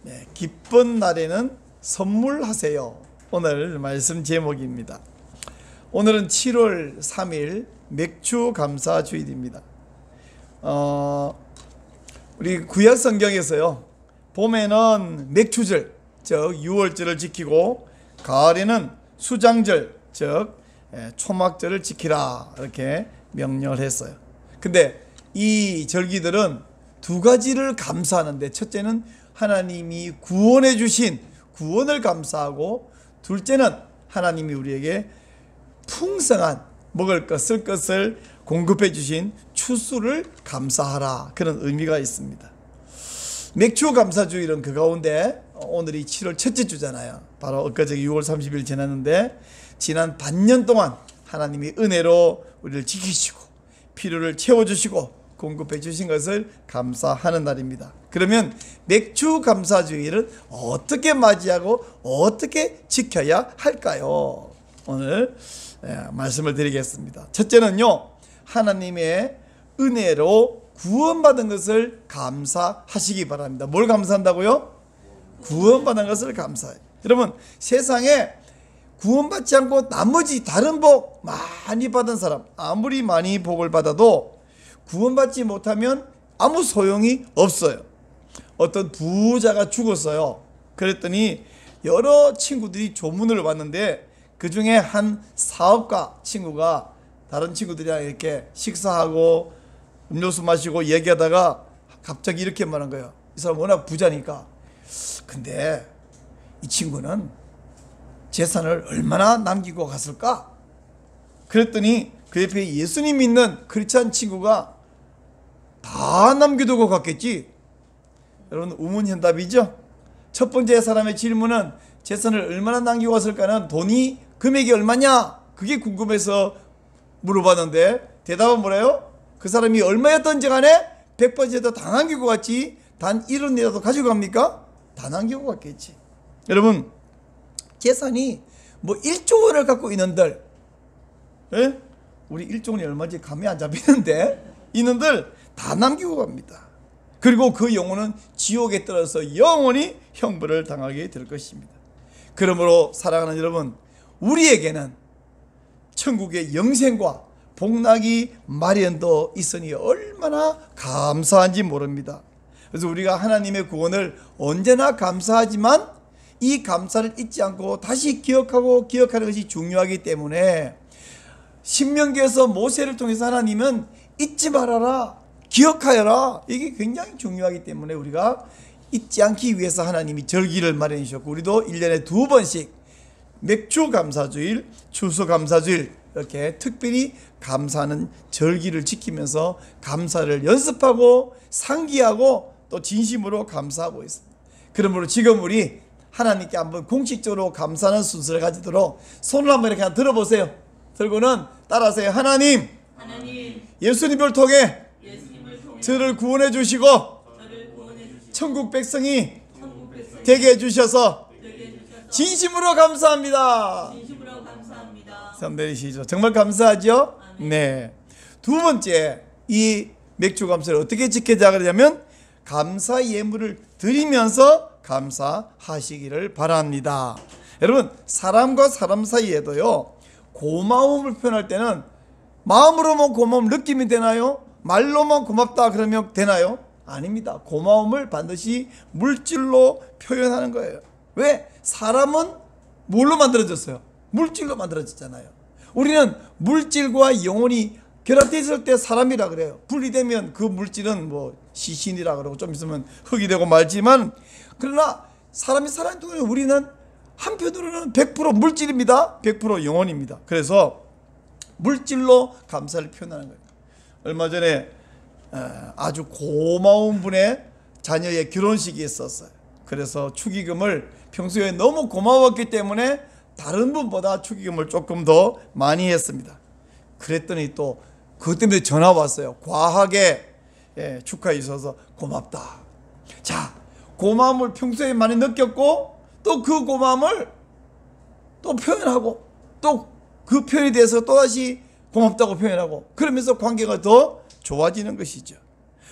네, 기쁜 날에는 선물하세요. 오늘 말씀 제목입니다. 오늘은 7월 3일 맥주 감사 주일입니다. 우리 구약 성경에서요, 봄에는 맥주절, 즉 유월절을 지키고, 가을에는 수장절, 즉 초막절을 지키라, 이렇게 명령을 했어요. 근데 이 절기들은 두 가지를 감사하는데, 첫째는 하나님이 구원해 주신 구원을 감사하고, 둘째는 하나님이 우리에게 풍성한 먹을 것, 쓸 것을 공급해 주신 추수를 감사하라, 그런 의미가 있습니다. 맥주 감사주일은 그 가운데 오늘이 7월 첫째 주잖아요. 바로 엊그제 6월 30일 지났는데, 지난 반년 동안 하나님이 은혜로 우리를 지키시고 필요를 채워주시고 공급해 주신 것을 감사하는 날입니다. 그러면 맥주 감사주일은 어떻게 맞이하고 어떻게 지켜야 할까요? 오늘 말씀을 드리겠습니다. 첫째는요, 하나님의 은혜로 구원받은 것을 감사하시기 바랍니다. 뭘 감사한다고요? 구원받은 것을 감사해요. 여러분, 세상에 구원받지 않고 나머지 다른 복 많이 받은 사람, 아무리 많이 복을 받아도 구원받지 못하면 아무 소용이 없어요. 어떤 부자가 죽었어요. 그랬더니 여러 친구들이 조문을 왔는데, 그 중에 한 사업가 친구가 다른 친구들이랑 이렇게 식사하고 음료수 마시고 얘기하다가 갑자기 이렇게 말한 거예요. 이 사람 워낙 부자니까. 근데 이 친구는 재산을 얼마나 남기고 갔을까? 그랬더니 그 옆에 예수님 믿는 크리스찬 친구가 다 남겨두고 갔겠지. 여러분, 우문현답이죠. 첫 번째 사람의 질문은 재산을 얼마나 남기고 갔을까는 돈이 금액이 얼마냐, 그게 궁금해서 물어봤는데, 대답은 뭐래요? 그 사람이 얼마였던지 간에 100번째도 다 남기고 갔지, 단 1원이라도 가지고 갑니까? 다 남기고 갔겠지. 여러분, 재산이 뭐 1조 원을 갖고 있는들, 우리 1조 원이 얼마인지 감이 안 잡히는데, 있는들 다 남기고 갑니다. 그리고 그 영혼은 지옥에 떨어져서 영원히 형벌을 당하게 될 것입니다. 그러므로 사랑하는 여러분, 우리에게는 천국의 영생과 복락이 마련도 있으니 얼마나 감사한지 모릅니다. 그래서 우리가 하나님의 구원을 언제나 감사하지만, 이 감사를 잊지 않고 다시 기억하는 것이 중요하기 때문에, 신명기에서 모세를 통해서 하나님은 잊지 말아라, 기억하여라, 이게 굉장히 중요하기 때문에 우리가 잊지 않기 위해서 하나님이 절기를 마련해 주셨고, 우리도 1년에 2번씩 맥주 감사주일, 추수 감사주일, 이렇게 특별히 감사하는 절기를 지키면서 감사를 연습하고 상기하고 또 진심으로 감사하고 있습니다. 그러므로 지금 우리 하나님께 한번 공식적으로 감사하는 순서를 가지도록 손을 한번 이렇게 들어보세요. 들고는 따라하세요. 하나님, 예수님을 통해 저를 구원해 주시고 천국 백성이 되게 해주셔서 진심으로 감사합니다. 손 내리시죠. 정말 감사하죠? 네. 두 번째, 이 맥주 감사를 어떻게 지켜야 그러냐면, 감사 예물을 드리면서 감사하시기를 바랍니다. 여러분, 사람과 사람 사이에도요, 고마움을 표현할 때는 마음으로만 고마움 느끼면 되나요? 말로만 고맙다 그러면 되나요? 아닙니다. 고마움을 반드시 물질로 표현하는 거예요. 왜? 사람은 뭘로 만들어졌어요? 물질로 만들어졌잖아요. 우리는 물질과 영혼이 결합되어 있을 때 사람이라 그래요. 분리되면 그 물질은 뭐 시신이라 그러고 좀 있으면 흙이 되고 말지만, 그러나 사람이 살아있는 동안 우리는 한편으로는 100% 물질입니다. 100% 영혼입니다. 그래서 물질로 감사를 표현하는 거예요. 얼마 전에 아주 고마운 분의 자녀의 결혼식이 있었어요. 그래서 축의금을 평소에 너무 고마웠기 때문에 다른 분보다 축의금을 조금 더 많이 했습니다. 그랬더니 또 그것 때문에 전화 왔어요. 과하게 축하해 주셔서 고맙다. 자, 고마움을 평소에 많이 느꼈고, 또 그 고마움을 또 표현하고, 또 그 표현에 대해서 또다시 고맙다고 표현하고, 그러면서 관계가 더 좋아지는 것이죠.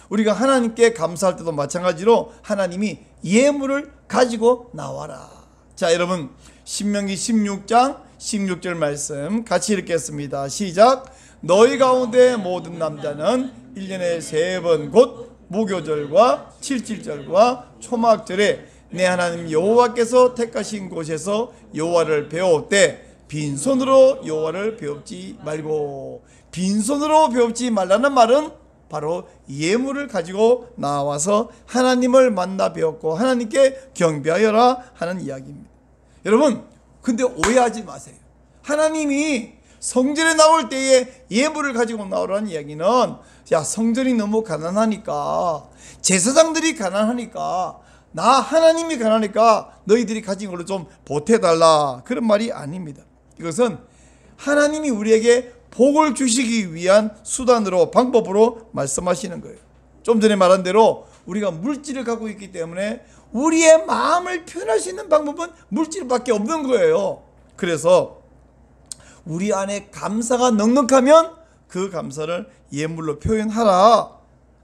우리가 하나님께 감사할 때도 마찬가지로 하나님이 예물을 가지고 나와라. 자, 여러분 신명기 16장 16절 말씀 같이 읽겠습니다. 시작. 너희 가운데 모든 남자는 1년에 3번 곧 무교절과 칠칠절과 초막절에 내 하나님 여호와께서 택하신 곳에서 여호와를 배울 때 빈손으로 여호와를 배웁지 말고. 빈손으로 배웁지 말라는 말은 바로 예물을 가지고 나와서 하나님을 만나 배웠고 하나님께 경배하여라 하는 이야기입니다. 여러분 근데 오해하지 마세요. 하나님이 성전에 나올 때에 예물을 가지고 나오라는 이야기는 야 성전이 너무 가난하니까 제사장들이 가난하니까 나 하나님이 가난하니까 너희들이 가진 걸로 좀 보태달라 그런 말이 아닙니다. 이것은 하나님이 우리에게 복을 주시기 위한 수단으로 방법으로 말씀하시는 거예요. 좀 전에 말한 대로 우리가 물질을 갖고 있기 때문에 우리의 마음을 표현할 수 있는 방법은 물질밖에 없는 거예요. 그래서 우리 안에 감사가 넉넉하면 그 감사를 예물로 표현하라.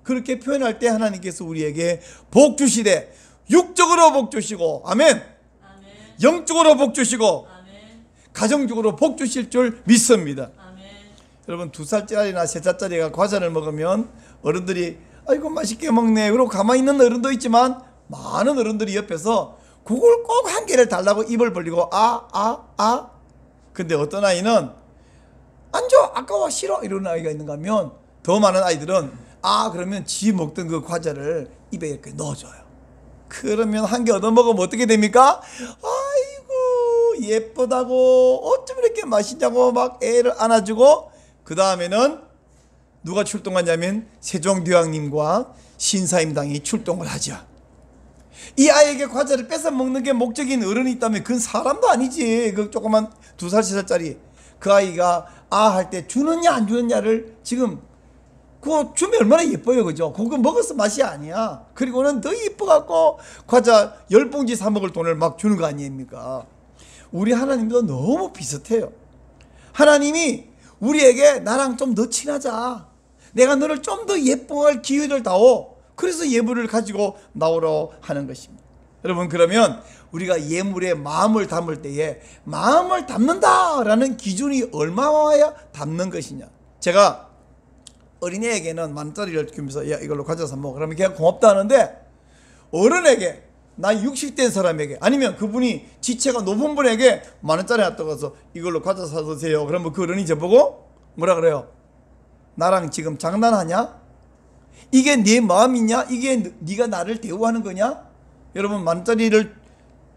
그렇게 표현할 때 하나님께서 우리에게 복 주시되 육적으로 복 주시고 아멘, 아멘. 영적으로 복 주시고 아멘. 가정적으로 복 주실 줄 믿습니다. 아멘. 여러분 2살짜리나 3살짜리가 과자를 먹으면 어른들이 아이고 맛있게 먹네 그러고 가만히 있는 어른도 있지만 많은 어른들이 옆에서 그걸 꼭 한 개를 달라고 입을 벌리고 근데 어떤 아이는 안 줘 아까워 싫어 이러는 아이가 있는가 하면 더 많은 아이들은 그러면 지 먹던 그 과자를 입에 이렇게 넣어줘요. 그러면 한 개 얻어먹으면 어떻게 됩니까? 아이고 예쁘다고 어쩜 이렇게 맛있냐고 막 애를 안아주고 그 다음에는 누가 출동하냐면 세종대왕님과 신사임당이 출동을 하죠. 이 아이에게 과자를 뺏어 먹는 게 목적인 어른이 있다면 그건 사람도 아니지. 그 조그만 2살 3살짜리 그 아이가 할 때 주느냐 안 주느냐를 지금 그거 주면 얼마나 예뻐요 그죠? 그거 먹어서 맛이 아니야. 그리고는 더 예뻐갖고 과자 10봉지 사 먹을 돈을 막 주는 거 아닙니까? 우리 하나님도 너무 비슷해요. 하나님이 우리에게 나랑 좀 더 친하자, 내가 너를 좀 더 예뻐할 기회를 다오, 그래서 예물을 가지고 나오라 하는 것입니다. 여러분 그러면 우리가 예물에 마음을 담을 때에 마음을 담는다라는 기준이 얼마나 담는 것이냐. 제가 어린애에게는 만원짜리를 주면서 야 이걸로 과자 사 먹어 그러면 걔가 고맙다 하는데 어른에게 나 60된 사람에게 아니면 그분이 지체가 높은 분에게 만원짜리 놨다고 해서 이걸로 과자 사 드세요 그러면 그 어른이 저보고 뭐라 그래요? 나랑 지금 장난하냐? 이게 네 마음이냐? 이게 네가 나를 대우하는 거냐? 여러분 만원짜리를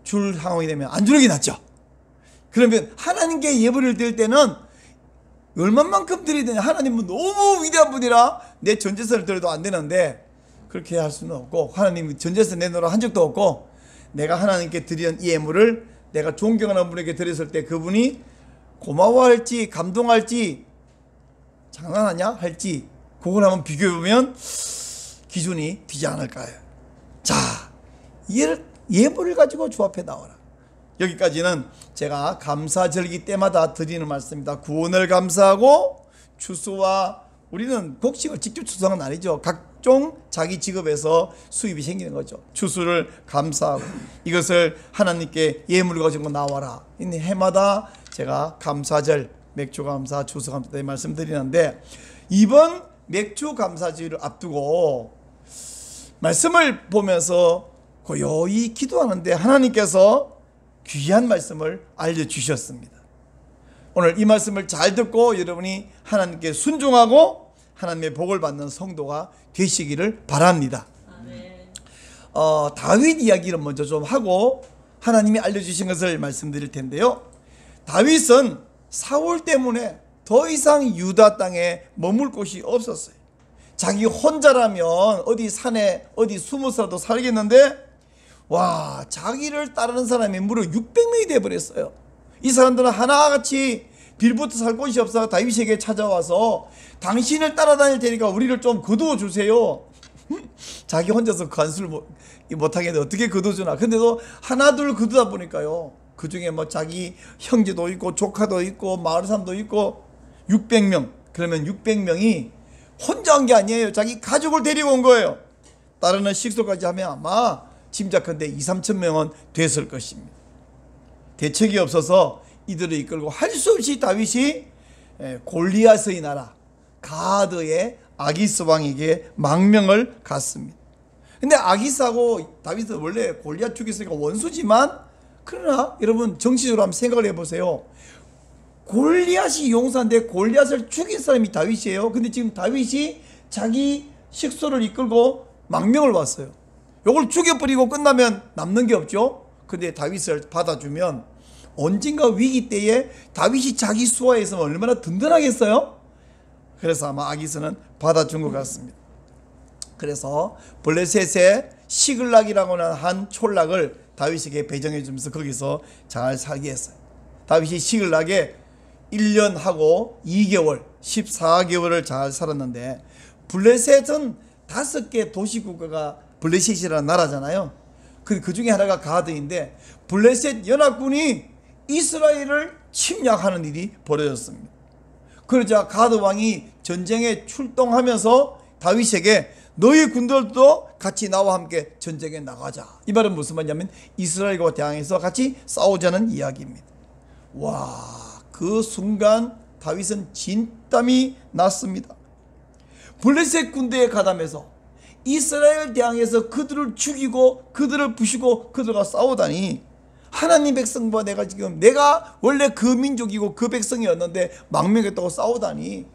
줄 상황이 되면 안 주는 게 낫죠. 그러면 하나님께 예물을 드릴 때는 얼마만큼 드려야 되냐. 하나님은 너무 위대한 분이라 내 전재산을 드려도 안 되는데 그렇게 할 수는 없고 하나님이 전재산 내놓으라 한 적도 없고 내가 하나님께 드리는 이 예물을 내가 존경하는 분에게 드렸을 때 그분이 고마워할지 감동할지 장난하냐 할지 그걸 한번 비교해보면 기준이 비지 않을까요? 자, 예물을 가지고 주 앞에 나오라. 여기까지는 제가 감사절기 때마다 드리는 말씀입니다. 구원을 감사하고 추수와 우리는 곡식을 직접 추수하는 건 아니죠. 각종 자기 직업에서 수입이 생기는 거죠. 추수를 감사하고 이것을 하나님께 예물을 가지고 나와라. 해마다 제가 감사절, 맥주감사, 추수감사 때 말씀드리는데 이번 맥주감사주의를 앞두고 말씀을 보면서 고요히 기도하는데 하나님께서 귀한 말씀을 알려주셨습니다. 오늘 이 말씀을 잘 듣고 여러분이 하나님께 순종하고 하나님의 복을 받는 성도가 되시기를 바랍니다. 다윗 이야기를 먼저 좀 하고 하나님이 알려주신 것을 말씀드릴 텐데요. 다윗은 사울 때문에 더 이상 유다 땅에 머물 곳이 없었어요. 자기 혼자라면 어디 산에 어디 숨어서라도 살겠는데 와, 자기를 따르는 사람이 무려 600명이 되어버렸어요. 이 사람들은 하나같이 빌부터 살 곳이 없어 다윗에게 찾아와서 당신을 따라다닐 테니까 우리를 좀 거두어 주세요. 자기 혼자서 간수를 못하겠는데 어떻게 거두어주나. 근데도 하나둘 거두다 보니까요, 그 중에 뭐 자기 형제도 있고 조카도 있고 마을 사람도 있고 600명. 그러면 600명이 혼자 온 게 아니에요. 자기 가족을 데리고 온 거예요. 따르는 식소까지 하면 아마 짐작컨대 2, 3천 명은 됐을 것입니다. 대책이 없어서 이들을 이끌고 할 수 없이 다윗이 골리앗의 나라 가드의 아기스 왕에게 망명을 갔습니다. 근데 아기스하고 다윗은 원래 골리앗 죽였으니까 원수지만, 그러나 여러분 정치적으로 한번 생각을 해보세요. 골리앗이 용사인데 골리앗을 죽인 사람이 다윗이에요. 근데 지금 다윗이 자기 식소를 이끌고 망명을 왔어요. 요걸 죽여버리고 끝나면 남는 게 없죠. 근데 다윗을 받아주면 언젠가 위기 때에 다윗이 자기 수하에 있으면 얼마나 든든하겠어요. 그래서 아마 아기스는 받아준 것 같습니다. 그래서 블레셋의 시글락이라고는 한 촌락을 다윗에게 배정해 주면서 거기서 잘 살게 했어요. 다윗이 시글락에 1년하고 2개월 14개월을 잘 살았는데, 블레셋은 5개 도시국가가 블레셋이라는 나라잖아요. 그 중에 하나가 가드인데, 블레셋 연합군이 이스라엘을 침략하는 일이 벌어졌습니다. 그러자 가드 왕이 전쟁에 출동하면서 다윗에게 너희 군들도 같이 나와 함께 전쟁에 나가자. 이 말은 무슨 말이냐면 이스라엘과 대항해서 같이 싸우자는 이야기입니다. 와, 그 순간 다윗은 진땀이 났습니다. 블레셋 군대에 가담해서 이스라엘 대항해서 그들을 죽이고 그들을 부시고 그들과 싸우다니, 하나님 백성과 내가 원래 그 민족이고 그 백성이었는데 망명했다고 싸우다니,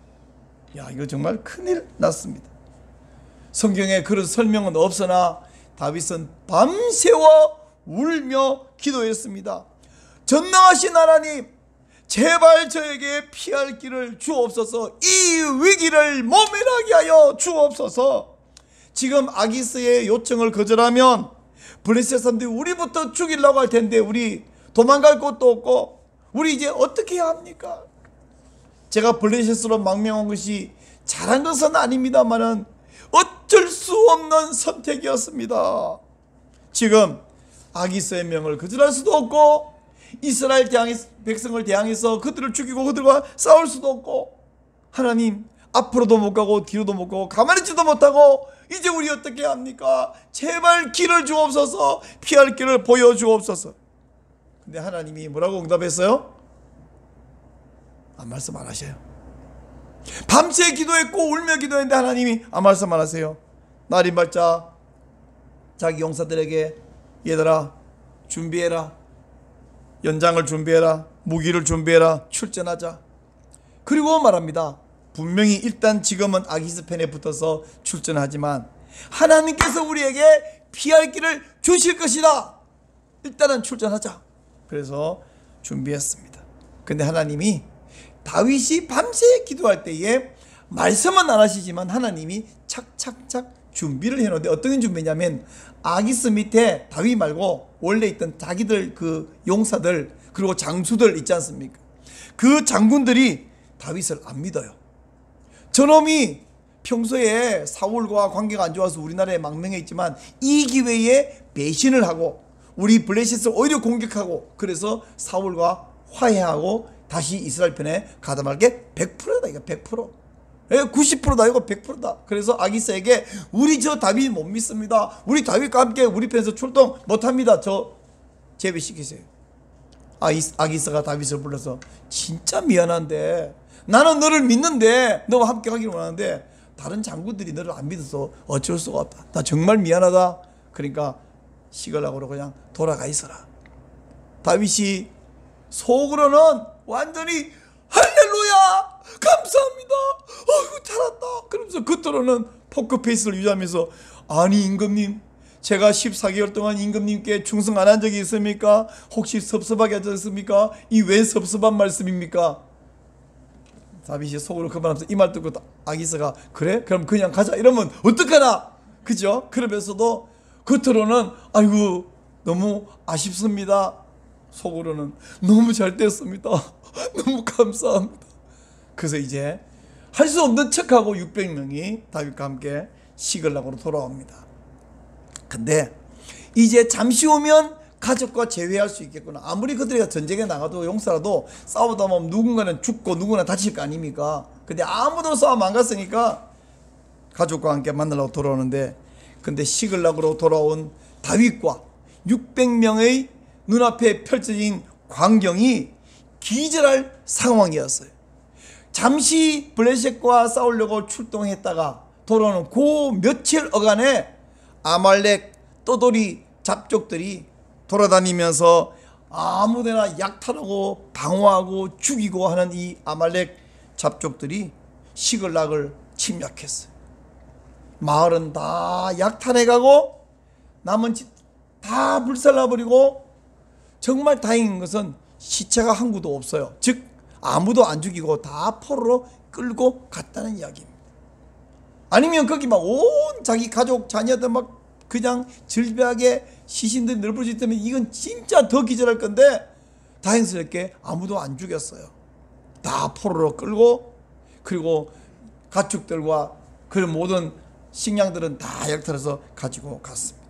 야, 이거 정말 큰일 났습니다. 성경에 그런 설명은 없으나 다윗은 밤새워 울며 기도했습니다. 전능하신 하나님, 제발 저에게 피할 길을 주옵소서. 이 위기를 모면하게 하여 주옵소서. 지금 아기스의 요청을 거절하면 블레셋 사람들이 우리부터 죽이려고 할 텐데, 우리 도망갈 곳도 없고 우리 이제 어떻게 해야 합니까? 제가 블레셋으로 망명한 것이 잘한 것은 아닙니다만은 어쩔 수 없는 선택이었습니다. 지금 아기스의 명을 거절할 수도 없고 이스라엘 백성을 대항해서 그들을 죽이고 그들과 싸울 수도 없고, 하나님 앞으로도 못 가고 뒤로도 못 가고 가만히 있지도 못하고 이제 우리 어떻게 해야 합니까? 제발 길을 주옵소서. 피할 길을 보여주옵소서. 근데 하나님이 뭐라고 응답했어요? 아무 말씀 안 하셔요. 밤새 기도했고 울며 기도했는데 하나님이 아무 말씀 안 하세요. 날이 밝자 자기 용사들에게 얘들아 준비해라, 연장을 준비해라, 무기를 준비해라, 출전하자. 그리고 말합니다. 분명히 일단 지금은 아기스 편에 붙어서 출전하지만 하나님께서 우리에게 피할 길을 주실 것이다. 일단은 출전하자. 그래서 준비했습니다. 근데 하나님이 다윗이 밤새 기도할 때에 말씀은 안 하시지만 하나님이 착착착 준비를 해놓는데, 어떤 준비냐면 아기스 밑에 다윗 말고 원래 있던 자기들 그 용사들 그리고 장수들 있지 않습니까? 그 장군들이 다윗을 안 믿어요. 저놈이 평소에 사울과 관계가 안 좋아서 우리나라에 망명해 있지만 이 기회에 배신을 하고 우리 블레셋을 오히려 공격하고, 그래서 사울과 화해하고 다시 이스라엘 편에 가담할 게 100%다. 이거 100%. 90%다. 이거 100%다. 그래서 아기스에게 우리 저 다윗 못 믿습니다. 우리 다윗과 함께 우리 편에서 출동 못합니다. 저 제외시키세요. 아기스가 다윗을 불러서 진짜 미안한데 나는 너를 믿는데 너와 함께 가기를 원하는데 다른 장군들이 너를 안 믿어서 어쩔 수가 없다. 나 정말 미안하다. 그러니까 시글락으로 그냥 돌아가 있어라. 다윗이 속으로는 완전히 할렐루야 감사합니다, 어이구 잘했다 그러면서 겉으로는 포커페이스를 유지하면서, 아니 임금님, 제가 14개월 동안 임금님께 충성 안 한 적이 있습니까? 혹시 섭섭하게 하셨습니까? 이 왜 섭섭한 말씀입니까? 다윗이 속으로 그만하면서 이 말 듣고 아기스가 그래? 그럼 그냥 가자 이러면 어떡하나? 그죠? 그러면서도 겉으로는 아이고 너무 아쉽습니다. 속으로는 너무 잘 됐습니다. 너무 감사합니다. 그래서 이제 할 수 없는 척하고 600명이 다윗과 함께 시글락으로 돌아옵니다. 근데 이제 잠시 후면 가족과 재회할 수 있겠구나. 아무리 그들이 전쟁에 나가도 용사라도 싸우다 보면 누군가는 죽고 누구나 다칠 거 아닙니까? 근데 아무도 싸움 안 갔으니까 가족과 함께 만나려고 돌아오는데, 근데 시글락으로 돌아온 다윗과 600명의 눈앞에 펼쳐진 광경이 기절할 상황이었어요. 잠시 블레셋과 싸우려고 출동했다가 돌아오는 그 며칠 어간에 아말렉 떠돌이 잡족들이 돌아다니면서 아무데나 약탈하고 방어하고 죽이고 하는 이 아말렉 잡족들이 시글락을 침략했어요. 마을은 다 약탈해가고 남은 집 다 불살라버리고, 정말 다행인 것은 시체가 한 구도 없어요. 즉 아무도 안 죽이고 다 포로로 끌고 갔다는 이야기입니다. 아니면 거기 막 온 자기 가족 자녀들 막 그냥 질비하게 시신들이 널브러질 때면 이건 진짜 더 기절할 건데, 다행스럽게 아무도 안 죽였어요. 다 포로로 끌고, 그리고 가축들과 그 모든 식량들은 다 약탈해서 가지고 갔습니다.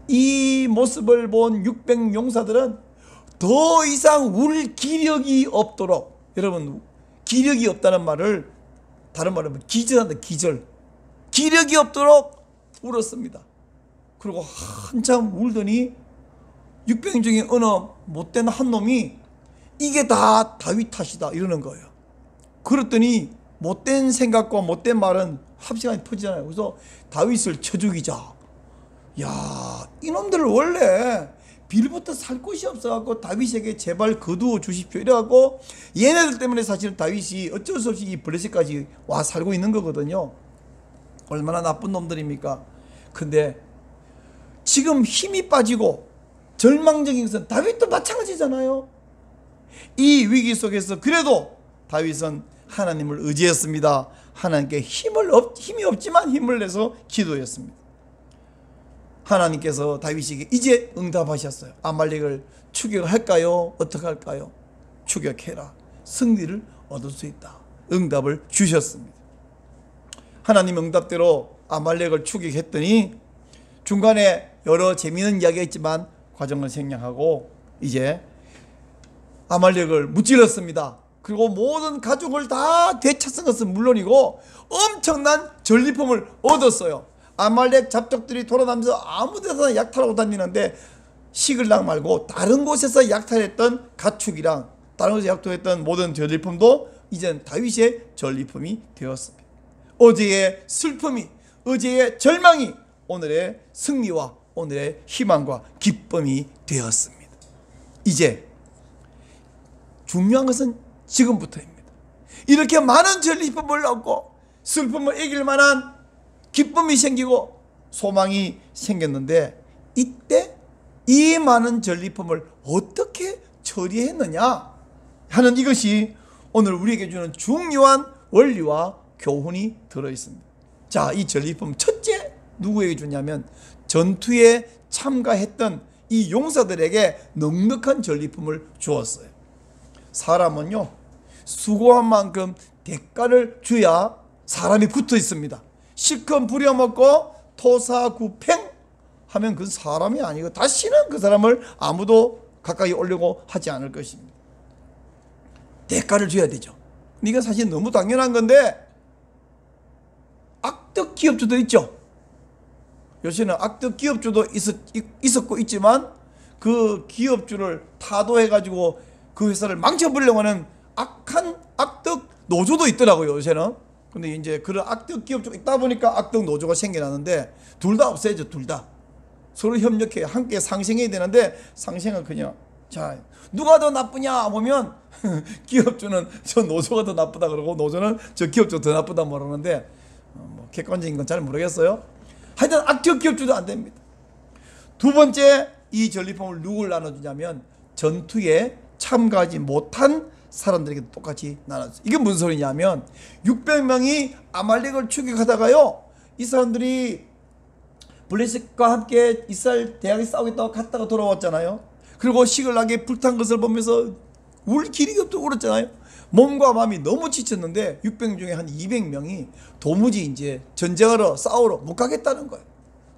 이 모습을 본 600 용사들은 더 이상 울 기력이 없도록, 여러분 기력이 없다는 말을 다른 말로 하면 기절한다. 기력이 없도록 울었습니다. 그리고 한참 울더니 600 중에 어느 못된 한 놈이 이게 다 다윗 탓이다 이러는 거예요. 그랬더니 못된 생각과 못된 말은 합시간에 퍼지잖아요. 그래서 다윗을 쳐 죽이자. 야, 이놈들 원래 빌부터 살 곳이 없어갖고 다윗에게 제발 거두어 주십시오 이래갖고, 얘네들 때문에 사실 다윗이 어쩔 수 없이 이 블레셋까지 와 살고 있는 거거든요. 얼마나 나쁜 놈들입니까? 근데 지금 힘이 빠지고 절망적인 것은 다윗도 마찬가지잖아요. 이 위기 속에서 그래도 다윗은 하나님을 의지했습니다. 하나님께 힘이 없지만 힘을 내서 기도했습니다. 하나님께서 다윗에게 이제 응답하셨어요. 아말렉을 추격할까요? 어떻게 할까요? 추격해라. 승리를 얻을 수 있다. 응답을 주셨습니다. 하나님 응답대로 아말렉을 추격했더니 중간에 여러 재미있는 이야기가 있지만 과정을 생략하고 이제 아말렉을 무찔렀습니다. 그리고 모든 가족을 다 되찾은 것은 물론이고 엄청난 전리품을 얻었어요. 아말렉 잡족들이 돌아다니면서 아무 데서나 약탈하고 다니는데 시글락 말고 다른 곳에서 약탈했던 가축이랑 다른 곳에서 약탈했던 모든 전리품도 이젠 다윗의 전리품이 되었습니다. 어제의 슬픔이, 어제의 절망이 오늘의 승리와 오늘의 희망과 기쁨이 되었습니다. 이제 중요한 것은 지금부터입니다. 이렇게 많은 전리품을 얻고 슬픔을 이길 만한 기쁨이 생기고 소망이 생겼는데, 이때 이 많은 전리품을 어떻게 처리했느냐 하는 이것이 오늘 우리에게 주는 중요한 원리와 교훈이 들어있습니다. 자, 이 전리품 첫째 누구에게 주냐면 전투에 참가했던 이 용사들에게 넉넉한 전리품을 주었어요. 사람은요, 수고한 만큼 대가를 줘야 사람이 붙어 있습니다. 실컷 부려먹고 토사구팽 하면 그 사람이 아니고 다시는 그 사람을 아무도 가까이 오려고 하지 않을 것입니다. 대가를 줘야 되죠. 이건 사실 너무 당연한 건데 악덕 기업주도 있죠. 요새는 악덕 기업주도 있었고 있지만 그 기업주를 타도해가지고 그 회사를 망쳐버리려고 하는 악한 악덕 노조도 있더라고요, 요새는. 근데 이제 그런 악덕 기업주가 있다 보니까 악덕 노조가 생겨나는데 둘 다 없애야죠. 둘 다 서로 협력해 함께 상생해야 되는데 상생은 그냥, 자, 누가 더 나쁘냐 보면 기업주는 저 노조가 더 나쁘다 그러고 노조는 저 기업주가 더 나쁘다 모르는데 뭐 객관적인 건 잘 모르겠어요. 하여튼 악덕 기업주도 안 됩니다. 두 번째, 이 전리품을 누굴 나눠주냐면 전투에 참가하지 못한 사람들에게 똑같이 나눴어요. 이게 무슨 소리냐면 600명이 아말렉을 추격하다가요, 이 사람들이 블레셋과 함께 이스라엘 대항에 싸우겠다고 갔다가 돌아왔잖아요. 그리고 시글락에 불탄 것을 보면서 울 길이 없도록 울었잖아요. 몸과 마음이 너무 지쳤는데 600명 중에 한 200명이 도무지 이제 전쟁하러 싸우러 못 가겠다는 거예요.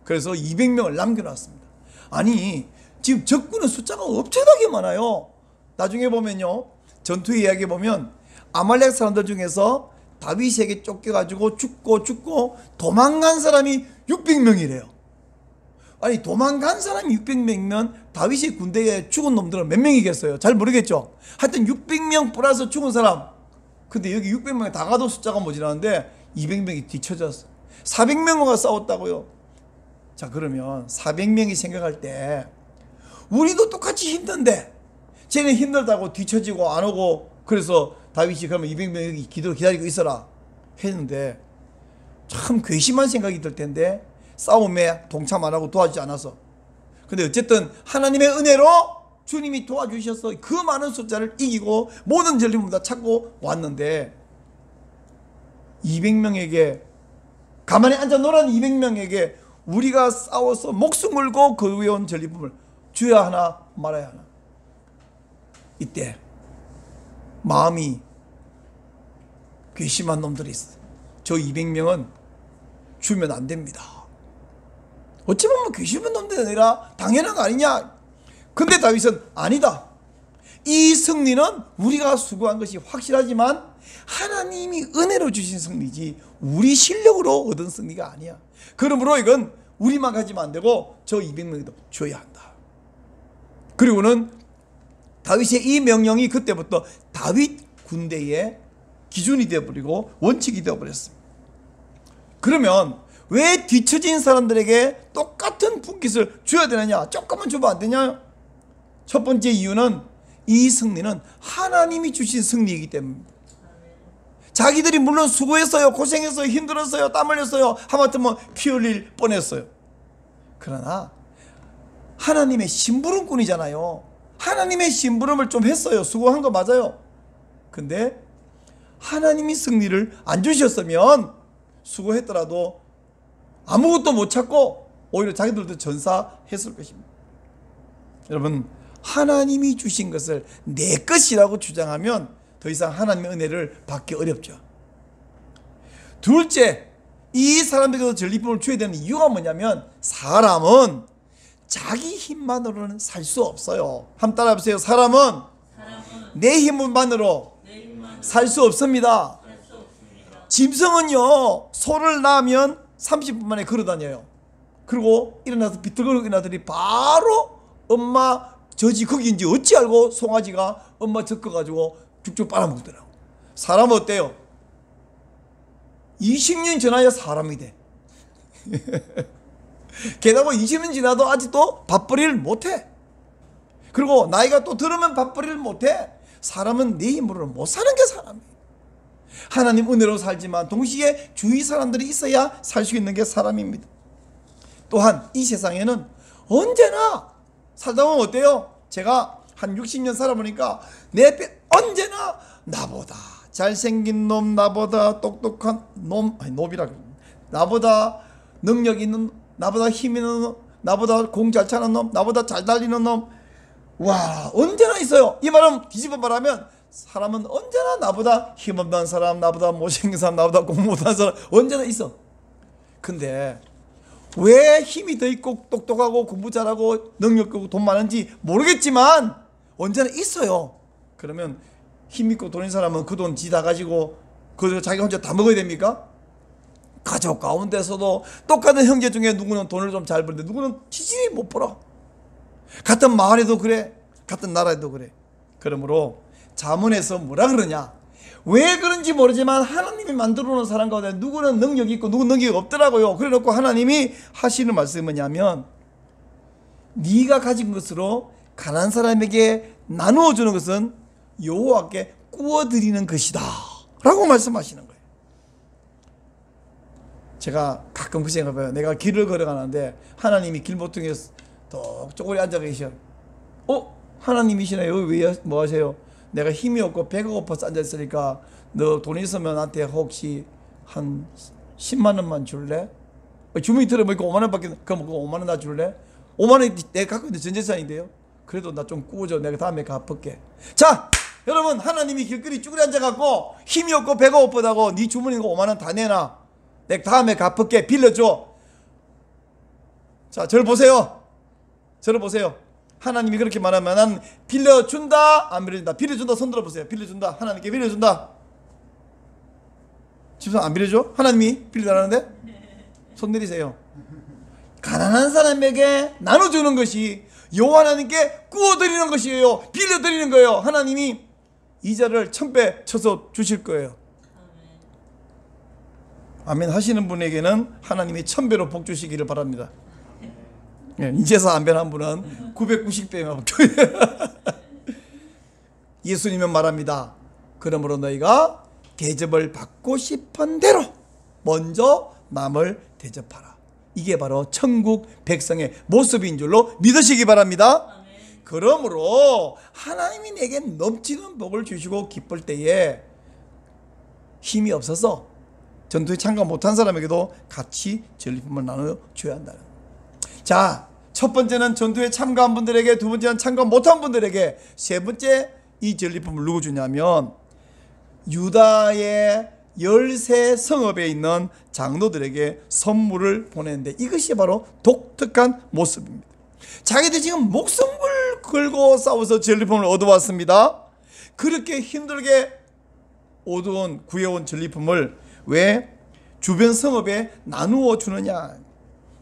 그래서 200명을 남겨놨습니다. 아니, 지금 적군은 숫자가 엄청나게 많아요. 나중에 보면요, 전투 이야기 보면 아말렉 사람들 중에서 다윗에게 쫓겨가지고 죽고 도망간 사람이 600명이래요. 아니 도망간 사람이 600명이면 다윗의 군대에 죽은 놈들은 몇 명이겠어요? 잘 모르겠죠. 하여튼 600명 플러스 죽은 사람. 근데 여기 600명이 다 가도 숫자가 모자라는데 200명이 뒤쳐졌어. 400명과 싸웠다고요. 자, 그러면 400명이 생각할 때 우리도 똑같이 힘든데 쟤는 힘들다고 뒤처지고 안 오고, 그래서 다윗이 그러면 200명이 기다리고 있어라 했는데 참 괘씸한 생각이 들 텐데 싸움에 동참 안 하고 도와주지 않아서. 근데 어쨌든 하나님의 은혜로 주님이 도와주셔서 그 많은 숫자를 이기고 모든 전리품을 다 찾고 왔는데 200명에게, 가만히 앉아 놀아는 200명에게 우리가 싸워서 목숨 걸고 거두어온 전리품을 줘야 하나 말아야 하나. 이때 마음이 괘씸한 놈들이 있어. 저 200명은 주면 안 됩니다. 어찌 보면 괘씸한 놈들이 아니라 당연한 거 아니냐. 근데 다윗은 아니다. 이 승리는 우리가 수고한 것이 확실하지만 하나님이 은혜로 주신 승리지 우리 실력으로 얻은 승리가 아니야. 그러므로 이건 우리만 가지면 안 되고 저 200명에도 줘야 한다. 그리고는 다윗의 이 명령이 그때부터 다윗 군대의 기준이 되어버리고 원칙이 되어버렸습니다. 그러면 왜 뒤처진 사람들에게 똑같은 분깃을 줘야 되느냐? 조금만 주면 안 되냐? 첫 번째 이유는 이 승리는 하나님이 주신 승리이기 때문입니다. 자기들이 물론 수고했어요, 고생했어요, 힘들었어요, 땀 흘렸어요, 하마터면 피 흘릴 뻔했어요. 그러나 하나님의 심부름꾼이잖아요. 하나님의 심부름을 좀 했어요. 수고한 거 맞아요. 근데 하나님이 승리를 안 주셨으면 수고했더라도 아무것도 못 찾고 오히려 자기들도 전사했을 것입니다. 여러분, 하나님이 주신 것을 내 것이라고 주장하면 더 이상 하나님의 은혜를 받기 어렵죠. 둘째, 이 사람들에게도 전리품을 줘야 되는 이유가 뭐냐면 사람은 자기 힘만으로는 살 수 없어요. 한번 따라해 보세요. 사람은 내 힘만으로 살 수 없습니다. 짐승은요, 소를 낳으면 30분 만에 걸어다녀요. 그리고 일어나서 비틀거리고 일어나더니 바로 엄마 젖이 거기인지 어찌 알고 송아지가 엄마 젖 꺼가지고 쭉쭉 빨아먹더라고. 사람은 어때요? 20년 지나야 사람이 돼. 게다가 20년 지나도 아직도 밥벌이를 못해. 그리고 나이가 또 들으면 밥벌이를 못해. 사람은 내 힘으로는 못 사는 게 사람이에요. 하나님 은혜로 살지만 동시에 주위 사람들이 있어야 살 수 있는 게 사람입니다. 또한 이 세상에는 언제나 살다 보면 어때요? 제가 한 60년 살아보니까 내 옆에 언제나 나보다 잘생긴 놈, 나보다 똑똑한 놈, 아니 놈이라 그래, 나보다 능력 있는, 나보다 힘 있는 놈, 나보다 공 잘 차는 놈, 나보다 잘 달리는 놈, 와, 언제나 있어요. 이 말은 뒤집어 말하면 사람은 언제나 나보다 힘없는 사람, 나보다 못생긴 사람, 나보다 공 못하는 사람 언제나 있어. 근데 왜 힘이 더 있고 똑똑하고 공부 잘하고 능력 있고 돈 많은지 모르겠지만 언제나 있어요. 그러면 힘 있고 돈 있는 사람은 그 돈 지 다 가지고 그거 자기 혼자 다 먹어야 됩니까? 가족 가운데서도 똑같은 형제 중에 누구는 돈을 좀 잘 버는데 누구는 지지리 못 벌어. 같은 마을에도 그래, 같은 나라에도 그래. 그러므로 자문에서 뭐라 그러냐, 왜 그런지 모르지만 하나님이 만들어 놓은 사람 가운데 누구는 능력이 있고 누구는 능력이 없더라고요. 그래 놓고 하나님이 하시는 말씀이 뭐냐면 네가 가진 것으로 가난한 사람에게 나누어 주는 것은 여호와께 구워드리는 것이다 라고 말씀하시는 거예요. 제가 가끔 그 생각해봐요. 내가 길을 걸어가는데 하나님이 길모퉁이에 또 쪼그리 앉아 계셔. 하나님이시네요. 왜 뭐 하세요? 내가 힘이 없고 배가 고파서 앉아있으니까 너 돈 있으면 나한테 혹시 한 10만 원만 줄래? 주문이 들어보니까 5만 원밖에, 그럼 5만 원 나 줄래? 5만 원이 내가 갖고 있는 전재산인데요. 그래도 나 좀 구워줘. 내가 다음에 갚을게. 자, 여러분, 하나님이 길거리 쭈그리 앉아갖고 힘이 없고 배가 고프다고 네 주문인 거 5만 원 다 내놔. 내가 다음에 갚을게. 빌려줘. 자, 저를 보세요. 저를 보세요. 하나님이 그렇게 말하면 난 빌려준다, 안 빌려준다? 빌려준다. 손 들어보세요. 빌려준다. 하나님께 빌려준다. 집사람 안 빌려줘? 하나님이 빌려달라는데? 손 내리세요. 가난한 사람에게 나눠주는 것이 여호와 하나님께 구워드리는 것이에요. 빌려드리는 거예요. 하나님이 이자를 1000배 쳐서 주실 거예요. 아멘 하시는 분에게는 하나님이 1000배로 복 주시기를 바랍니다. 인제서 아멘한 분은 990배만 복 주세요. 예수님은 말합니다. 그러므로 너희가 대접을 받고 싶은 대로 먼저 남을 대접하라. 이게 바로 천국 백성의 모습인 줄로 믿으시기 바랍니다. 그러므로 하나님이 내게 넘치는 복을 주시고 기쁠 때에 힘이 없어서 전투에 참가 못한 사람에게도 같이 전리품을 나눠줘야 한다는. 자, 첫 번째는 전투에 참가한 분들에게, 두 번째는 참가 못한 분들에게, 세 번째 이 전리품을 누구 주냐면 유다의 13성읍에 있는 장로들에게 선물을 보내는데, 이것이 바로 독특한 모습입니다. 자기들 지금 목숨을 걸고 싸워서 전리품을 얻어왔습니다. 그렇게 힘들게 얻어온 구해온 전리품을 왜 주변 성읍에 나누어 주느냐.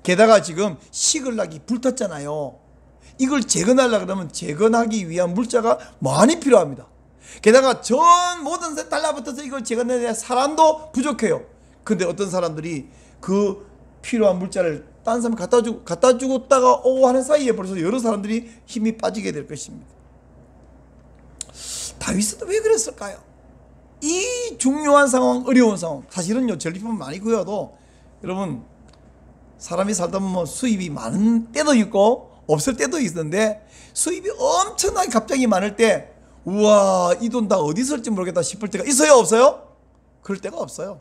게다가 지금 시글락이 불탔잖아요. 이걸 재건하려고 그러면 재건하기 위한 물자가 많이 필요합니다. 게다가 전 모든 데 달라붙어서 이걸 재건해야 사람도 부족해요. 근데 어떤 사람들이 그 필요한 물자를 딴 사람 갖다 주고다가 오고 하는 사이에 벌써 여러 사람들이 힘이 빠지게 될 것입니다. 다윗은 왜 그랬을까요? 이 중요한 상황, 어려운 상황, 사실은요 전리품 많이 구해도 여러분 사람이 살다 보면 수입이 많은 때도 있고 없을 때도 있는데, 수입이 엄청나게 갑자기 많을 때 우와 이 돈 다 어디 쓸지 모르겠다 싶을 때가 있어요, 없어요? 그럴 때가 없어요.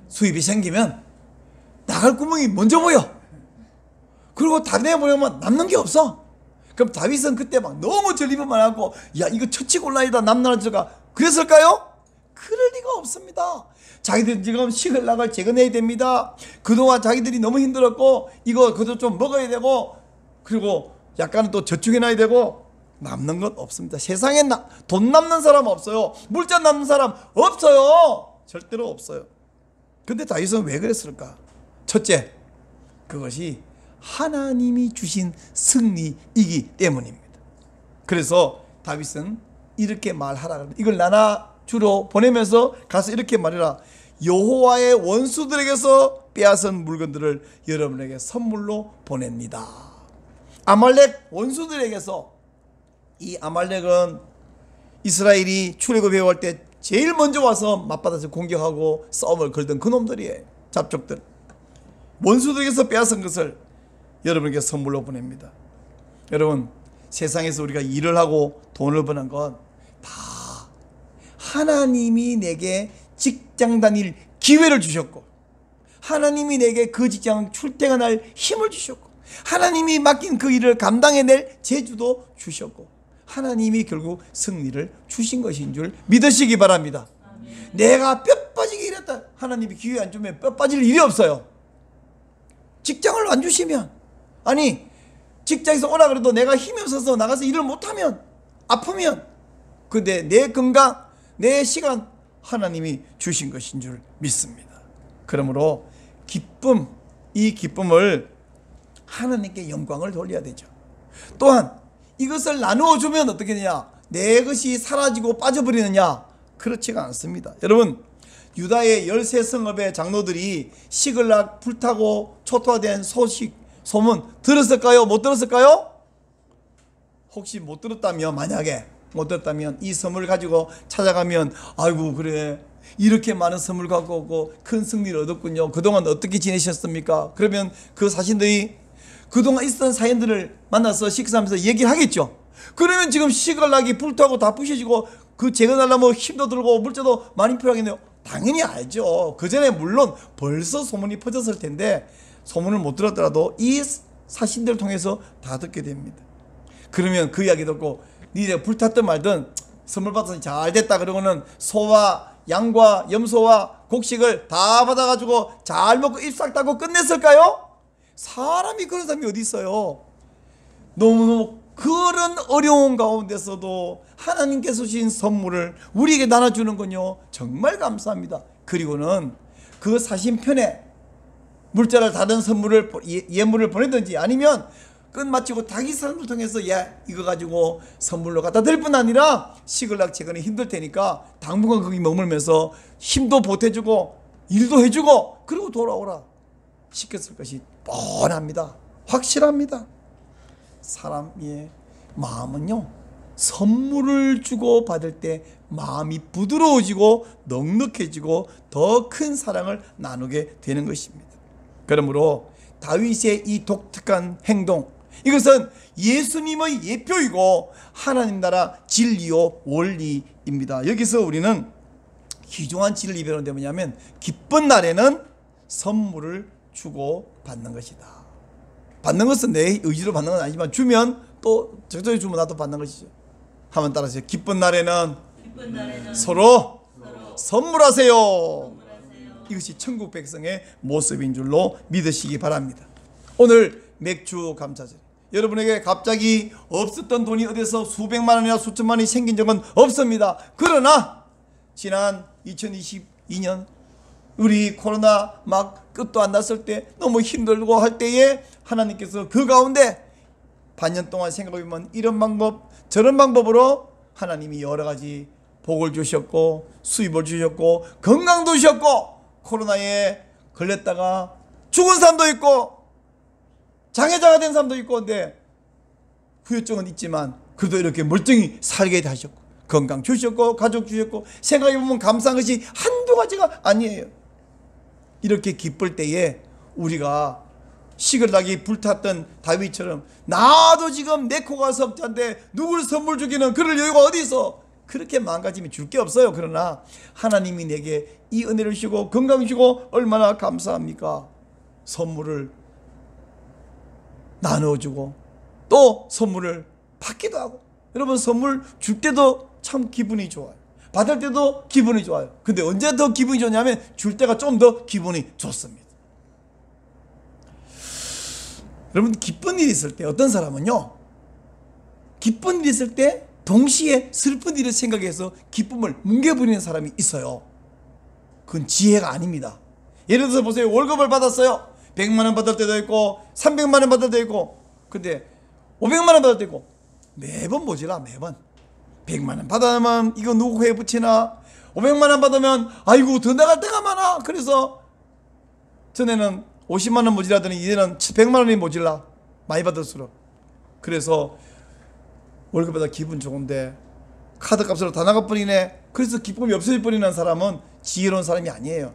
수입이 생기면 나갈 구멍이 먼저 보여. 그리고 다 내보려면 남는 게 없어. 그럼 다윗은 그때 막 너무 전리품 많았고 야 이거 처치곤란이다 남나라져가 그랬을까요? 그럴 리가 없습니다. 자기들 지금 시글락을 재건해야 됩니다. 그동안 자기들이 너무 힘들었고 이거 그것도 좀 먹어야 되고, 그리고 약간은 또 저축해놔야 되고, 남는 건 없습니다. 세상에 돈 남는 사람 없어요. 물자 남는 사람 없어요. 절대로 없어요. 근데 다윗은 왜 그랬을까? 첫째, 그것이 하나님이 주신 승리이기 때문입니다. 그래서 다윗은 이렇게 말하라. 이걸 나눠주러 보내면서 가서 이렇게 말해라. 여호와의 원수들에게서 빼앗은 물건들을 여러분에게 선물로 보냅니다. 아말렉 원수들에게서, 이 아말렉은 이스라엘이 출애굽해 올 때 제일 먼저 와서 맞받아서 공격하고 싸움을 걸던 그 놈들이에요. 잡족들. 원수들에게서 빼앗은 것을 여러분에게 선물로 보냅니다. 여러분, 세상에서 우리가 일을 하고 돈을 버는 건 다 하나님이 내게 직장 다닐 기회를 주셨고, 하나님이 내게 그 직장 출퇴근할 힘을 주셨고, 하나님이 맡긴 그 일을 감당해낼 재주도 주셨고, 하나님이 결국 승리를 주신 것인 줄 믿으시기 바랍니다. 내가 뼈 빠지게 일했다 하나님이 기회 안 주면 뼈 빠질 일이 없어요. 직장을 안 주시면, 아니 직장에서 오라 그래도 내가 힘이 없어서 나가서 일을 못하면, 아프면, 근데 내 건강, 내 시간 하나님이 주신 것인 줄 믿습니다. 그러므로 기쁨, 이 기쁨을 하나님께 영광을 돌려야 되죠. 또한 이것을 나누어 주면 어떻게 되냐? 내 것이 사라지고 빠져버리느냐? 그렇지가 않습니다. 여러분, 유다의 13성읍의 장로들이 시글락 불타고 초토화된 소문 들었을까요? 못 들었을까요? 혹시 못 들었다면, 만약에 못 들었다면 이 선물을 가지고 찾아가면, 아이고 그래 이렇게 많은 선물 갖고 오고 큰 승리를 얻었군요. 그동안 어떻게 지내셨습니까? 그러면 그 사신들이 그동안 있었던 사연들을 만나서 식사하면서 얘기를 하겠죠. 그러면 지금 시글락이 불타고 다 부셔지고 그 재건하려면 힘도 들고 물자도 많이 필요하겠네요. 당연히 알죠. 그 전에 물론 벌써 소문이 퍼졌을 텐데 소문을 못 들었더라도 이 사신들을 통해서 다 듣게 됩니다. 그러면 그 이야기 듣고 니네 불탔든 말든 선물 받아서 잘 됐다 그러고는 소와 양과 염소와 곡식을 다 받아가지고 잘 먹고 입 싹 닦고 끝냈을까요? 사람이 그런 사람이 어디 있어요? 너무너무 그런 어려운 가운데서도 하나님께서 주신 선물을 우리에게 나눠주는군요. 정말 감사합니다. 그리고는 그 사신편에 물자를 다른 선물을 예물을 보내든지 아니면 끝마치고 자기 사람을 통해서 야 이거 가지고 선물로 갖다 댈 뿐 아니라 시글락 재건이 힘들 테니까 당분간 거기 머물면서 힘도 보태주고 일도 해주고 그리고 돌아오라 시켰을 것이 뻔합니다. 확실합니다. 사람의 마음은요 선물을 주고 받을 때 마음이 부드러워지고 넉넉해지고 더 큰 사랑을 나누게 되는 것입니다. 그러므로 다윗의 이 독특한 행동 이것은 예수님의 예표이고 하나님 나라 진리요 원리입니다. 여기서 우리는 귀중한 진리 배우는 데 뭐냐면 기쁜 날에는 선물을 주고 받는 것이다. 받는 것은 내 의지로 받는 건 아니지만 주면 또 적절히 주면 나도 받는 것이죠. 한번 따라하세요. 기쁜 날에는 서로 선물하세요. 이것이 천국 백성의 모습인 줄로 믿으시기 바랍니다. 오늘 맥주 감사절 여러분에게 갑자기 없었던 돈이 어디서 수백만 원이나 수천만 원이 생긴 적은 없습니다. 그러나 지난 2022년 우리 코로나 막 끝도 안 났을 때 너무 힘들고 할 때에 하나님께서 그 가운데 반년 동안 생각해보면 이런 방법 저런 방법으로 하나님이 여러 가지 복을 주셨고 수입을 주셨고 건강도 주셨고 코로나에 걸렸다가 죽은 사람도 있고 장애자가 된 사람도 있고 근데 후유증은 있지만 그래도 이렇게 멀쩡히 살게 하셨고 건강 주셨고 가족 주셨고 생각해보면 감사한 것이 한두 가지가 아니에요. 이렇게 기쁠 때에 우리가 시글락이 불탔던 다윗처럼 나도 지금 내 코가 석자인데 누굴 선물 주기는 그럴 여유가 어디 있어. 그렇게 마음가짐이 줄 게 없어요. 그러나 하나님이 내게 이 은혜를 주시고 건강 주시고 얼마나 감사합니까. 선물을 나눠주고 또 선물을 받기도 하고 여러분 선물 줄 때도 참 기분이 좋아요. 받을 때도 기분이 좋아요. 근데 언제 더 기분이 좋냐면 줄 때가 좀 더 기분이 좋습니다. 여러분 기쁜 일이 있을 때 어떤 사람은요 기쁜 일이 있을 때 동시에 슬픈 일을 생각해서 기쁨을 뭉개버리는 사람이 있어요. 그건 지혜가 아닙니다. 예를 들어서 보세요. 월급을 받았어요. 100만 원 받을 때도 있고 300만 원 받을 때도 있고 근데 500만 원 받을 때도 있고 매번 모자라. 매번 100만 원 받으면 이거 누구 회에 붙이나 500만 원 받으면 아이고 더 나갈 때가 많아. 그래서 전에는 50만 원 모자라더니 이제는 100만 원이 모자라. 많이 받을수록. 그래서 월급보다 기분 좋은데 카드값으로 다 나가버리네. 그래서 기쁨이 없어져버리는 사람은 지혜로운 사람이 아니에요.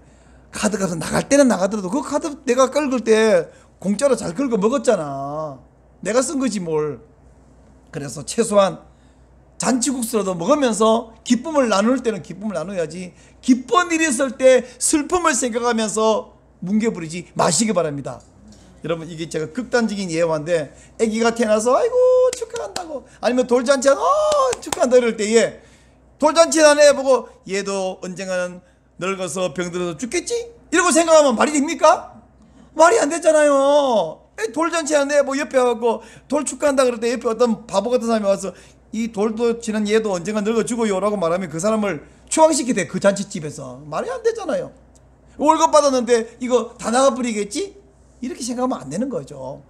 카드값은 나갈 때는 나가더라도 그 카드 내가 긁을 때 공짜로 잘 긁어 먹었잖아. 내가 쓴 거지 뭘. 그래서 최소한 잔치국수라도 먹으면서 기쁨을 나눌 때는 기쁨을 나눠야지 기쁜 일이 있을 때 슬픔을 생각하면서 뭉개버리지 마시기 바랍니다. 여러분 이게 제가 극단적인 예화인데 아기가 태어나서 아이고 축하한다고 아니면 돌잔치 축하한다 이럴 때에 돌잔치 하는 애 보고 얘도 언젠가는 늙어서 병들어서 죽겠지? 이러고 생각하면 말이 됩니까? 말이 안 되잖아요. 돌잔치 하는 애 뭐 옆에 와갖고 돌 축하한다 그럴 때 옆에 어떤 바보 같은 사람이 와서 이 돌도 지난 얘도 언젠가 늙어 죽어요 라고 말하면 그 사람을 추앙시키대. 그 잔치집에서 말이 안 되잖아요. 월급 받았는데 이거 다 나가버리겠지? 이렇게 생각하면 안 되는 거죠.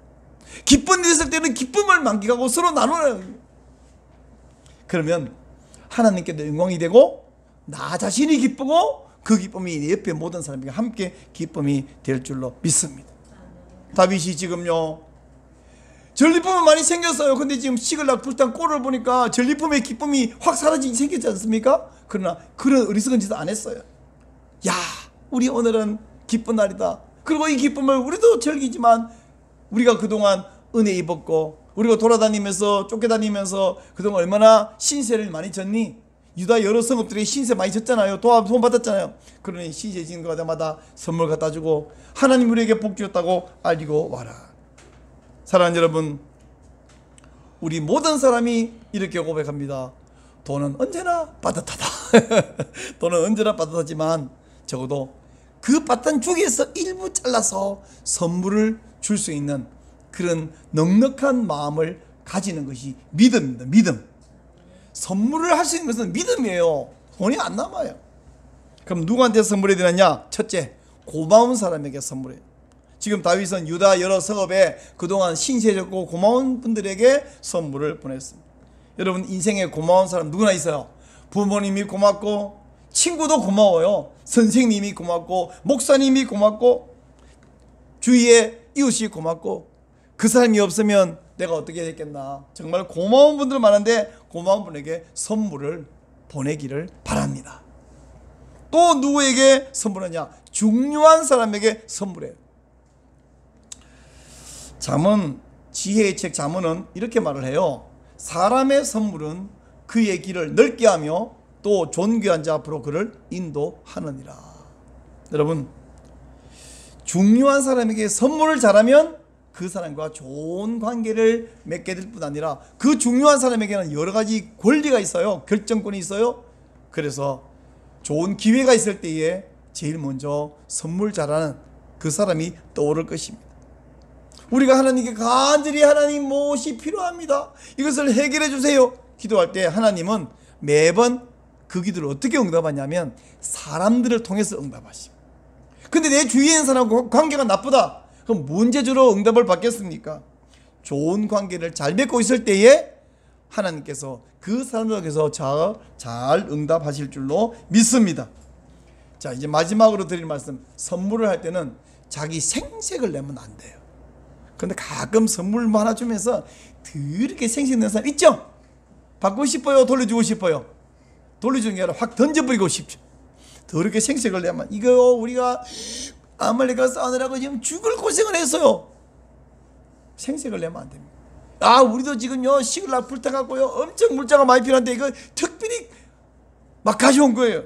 기쁜 일 있을 때는 기쁨을 만끽하고 서로 나누는. 그러면 하나님께도 영광이 되고 나 자신이 기쁘고 그 기쁨이 내 옆에 모든 사람에게 함께 기쁨이 될 줄로 믿습니다. 다윗이 지금요 전리품은 많이 생겼어요. 근데 지금 시글락 불탄 꼴을 보니까 전리품의 기쁨이 확 사라지기 생겼지 않습니까? 그러나 그런 어리석은 짓을 안 했어요. 야 우리 오늘은 기쁜 날이다. 그리고 이 기쁨을 우리도 즐기지만 우리가 그동안 은혜 입었고 우리가 돌아다니면서 쫓겨다니면서 그동안 얼마나 신세를 많이 졌니? 유다 여러 성읍들이 신세 많이 졌잖아요. 도움 받았잖아요. 그러니 신세 지는 것마다 선물 갖다 주고 하나님 우리에게 복 주셨다고 알리고 와라. 사랑하는 여러분, 우리 모든 사람이 이렇게 고백합니다. 돈은 언제나 빠듯하다. 돈은 언제나 빠듯하지만 적어도 그 받던 중에서 일부 잘라서 선물을 줄 수 있는 그런 넉넉한 마음을 가지는 것이 믿음입니다. 믿음. 선물을 할 수 있는 것은 믿음이에요. 돈이 안 남아요. 그럼 누구한테 선물해야 되느냐? 첫째, 고마운 사람에게 선물해요. 지금 다윗은 유다 여러 성읍에 그동안 신세졌고 고마운 분들에게 선물을 보냈습니다. 여러분, 인생에 고마운 사람 누구나 있어요. 부모님이 고맙고, 친구도 고마워요. 선생님이 고맙고, 목사님이 고맙고, 주위에 이웃이 고맙고, 그 사람이 없으면 내가 어떻게 됐겠나. 정말 고마운 분들 많은데 고마운 분에게 선물을 보내기를 바랍니다. 또 누구에게 선물하냐? 중요한 사람에게 선물해요. 잠언, 지혜의 책 잠언은 이렇게 말을 해요. 사람의 선물은 그의 길을 넓게 하며 또 존귀한 자 앞으로 그를 인도하느니라. 여러분, 중요한 사람에게 선물을 잘하면 그 사람과 좋은 관계를 맺게 될 뿐 아니라 그 중요한 사람에게는 여러 가지 권리가 있어요. 결정권이 있어요. 그래서 좋은 기회가 있을 때에 제일 먼저 선물 잘하는 그 사람이 떠오를 것입니다. 우리가 하나님께 간절히 하나님 무엇이 필요합니다, 이것을 해결해 주세요 기도할 때 하나님은 매번 그 기도를 어떻게 응답하냐면 사람들을 통해서 응답하십니다. 근데 내 주위에 있는 사람과 관계가 나쁘다, 그럼 문제주로 응답을 받겠습니까? 좋은 관계를 잘 맺고 있을 때에 하나님께서 그 사람들에게서 잘 응답하실 줄로 믿습니다. 자, 이제 마지막으로 드릴 말씀, 선물을 할 때는 자기 생색을 내면 안 돼요. 근데 가끔 선물 하나 주면서 더럽게 생색내는 사람 있죠? 받고 싶어요? 돌려주고 싶어요? 돌려주는 게 아니라 확 던져버리고 싶죠. 더럽게 생색을 내면 이거 우리가 아말렉과 싸우느라고 지금 죽을 고생을 했어요. 생색을 내면 안 됩니다. 아, 우리도 지금요 시글락 불타갖고요 엄청 물자가 많이 필요한데 이거 특별히 막 가져온 거예요.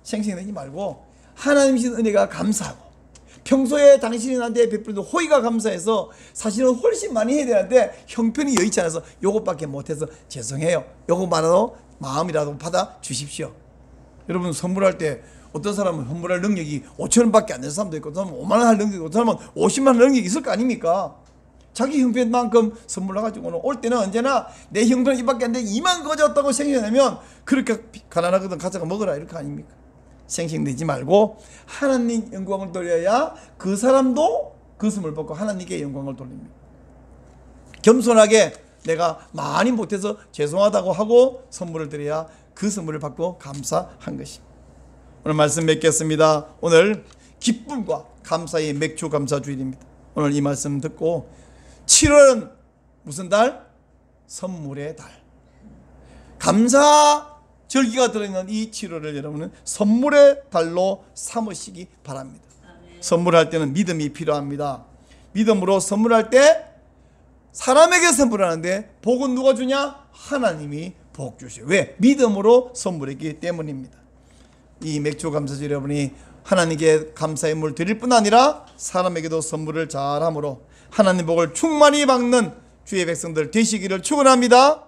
생색 내지 말고 하나님 주신 은혜가 감사하고 평소에 당신이 나한테 베풀던 호의가 감사해서 사실은 훨씬 많이 해야 되는데 형편이 여의치 않아서 요것밖에 못해서 죄송해요, 요것만으로 마음이라도 받아 주십시오. 여러분, 선물할 때 어떤 사람은 선물할 능력이 5,000원밖에 안 되는 사람도 있고, 어떤 사람은 5만 원 할 능력이 있고, 어떤 사람은 50만 원 능력이 있을 거 아닙니까? 자기 형편만큼 선물해가지고는 올 때는 언제나 내 형편은 이밖에 안 돼 2만 가져왔다고 생각하면 그렇게 가난하거든 가져가 먹어라, 이렇게 아닙니까? 생색내지 말고 하나님 영광을 돌려야 그 사람도 그 선물 받고 하나님께 영광을 돌립니다. 겸손하게 내가 많이 못해서 죄송하다고 하고 선물을 드려야 그 선물을 받고 감사한 것입니다. 오늘 말씀 맺겠습니다. 오늘 기쁨과 감사의 맥주 감사 주일입니다. 오늘 이 말씀 듣고 7월은 무슨 달? 선물의 달. 감사 절기가 들어있는 이 7월을 여러분은 선물의 달로 삼으시기 바랍니다. 선물할 때는 믿음이 필요합니다. 믿음으로 선물할 때 사람에게 선물하는데 복은 누가 주냐? 하나님이 복 주셔요. 왜? 믿음으로 선물했기 때문입니다. 이 맥주 감사절 여러분이 하나님께 감사의 물 드릴 뿐 아니라 사람에게도 선물을 잘함으로 하나님 복을 충만히 받는 주의 백성들 되시기를 축원합니다.